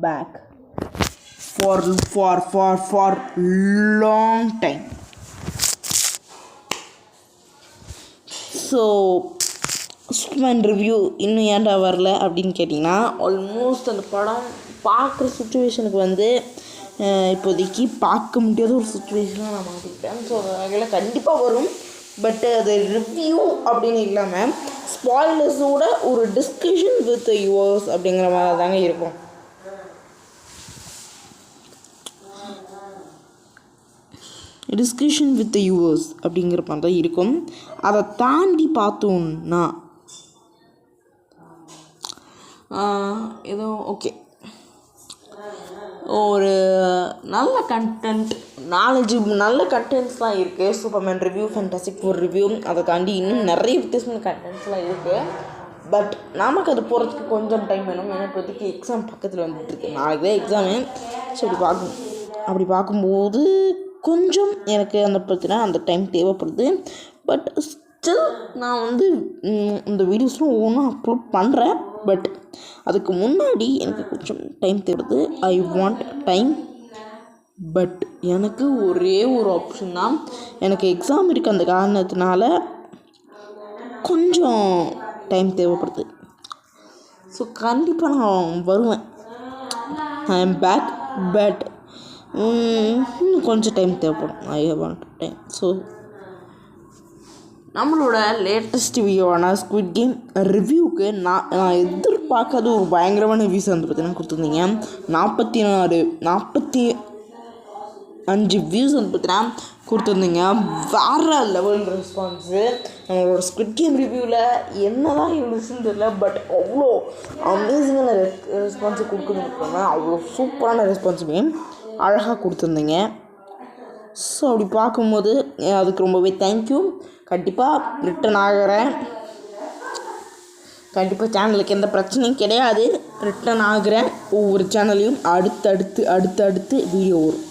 back for long time. So Superman review இன்னும் ஏன்டா வரல அப்படின்னு கேட்டிங்கன்னா, ஆல்மோஸ்ட் அந்த படம் பார்க்குற சுச்சுவேஷனுக்கு வந்து இப்போதைக்கு பார்க்க முடியாத ஒரு சுச்சுவேஷனாக நான் மாற்றிக்கிட்டேன். ஸோ அதில் கண்டிப்பாக வரும். பட் அது ரிவ்யூ அப்படின்னு இல்லாமல் ஸ்பாயிலர்ஸோட ஒரு டிஸ்கஷன் வித் யுவர்ஸ் அப்படிங்கிற மாதிரி தாங்க இருக்கும். டிஸ்கஷன் வித் யுவர்ஸ் அப்படிங்கிற மாதிரி தான் இருக்கும். அதை தாண்டி பார்த்தோன்னா ஏதோ ஓகே, ஒரு நல்ல கண்டென்ட், நல்ல கண்டென்ட்ஸ்லாம் இருக்குது. Superman review, fantastic four review, அதை தாண்டி இன்னும் நிறைய வித்தியாசமான கண்டென்ட்ஸ்லாம் இருக்குது. பட் நமக்கு அது போகிறதுக்கு கொஞ்சம் டைம் வேணும். ஏன்னா இப்போதைக்கு எக்ஸாம் பக்கத்தில் வந்துட்டுருக்கு, நாளைக்கு தான் எக்ஸாமு. ஸோ அப்படி பார்க்கும்போது கொஞ்சம் எனக்கு அந்த டைம் தேவைப்படுது. பட் ஸ்டில் நான் வந்து இந்த வீடியோஸ்லாம் ஒவ்வொன்றும் அப்லோட் பண்ணுறேன். பட் அதுக்கு முன்னாடி எனக்கு கொஞ்சம் டைம் தேவைப்படுது. I want time. பட் எனக்கு ஒரே ஒரு ஆப்ஷன் தான், எனக்கு எக்ஸாம் இருக்குது. அந்த காரணத்தினால கொஞ்சம் டைம் தேவைப்படுது. ஸோ கண்டிப்பாக நான் வருவேன். I am back. பட் இன்னும் கொஞ்சம் டைம் தேவைப்படும். I want time. ஸோ நம்மளோட லேட்டஸ்ட் வீடியோவான ஸ்குவிட் கேம் ரிவ்யூவுக்கு நான் எதிர்பார்க்காத ஒரு பயங்கரமான வியூஸ் வந்து பார்த்தீங்கன்னா கொடுத்துருந்தீங்க. 45 வியூஸ் வந்து பார்த்தீங்கன்னா கொடுத்துருந்தீங்க. வேறு லெவல் ரெஸ்பான்ஸு. நம்மளோட ஸ்குவிட் கேம் ரிவ்யூவில் என்ன தான் இருந்துச்சுன்னு தெரியல, பட் அவ்வளோ அமேசிங்கான ரெஸ்பான்ஸு கொடுக்குறதுக்கான அவ்வளோ சூப்பரான ரெஸ்பான்ஸுமே அழகாக கொடுத்துருந்தீங்க. ஸோ அப்படி பார்க்கும்போது அதுக்கு ரொம்பவே தேங்க்யூ. கண்டிப்பாக ரிட்டன் ஆகிறேன். கண்டிப்பாக சேனலுக்கு எந்த பிரச்சனையும் கிடையாது. ரிட்டன் ஆகிறேன். ஒவ்வொரு சேனல்லையும் அடுத்தடுத்து வீடியோ வரும்.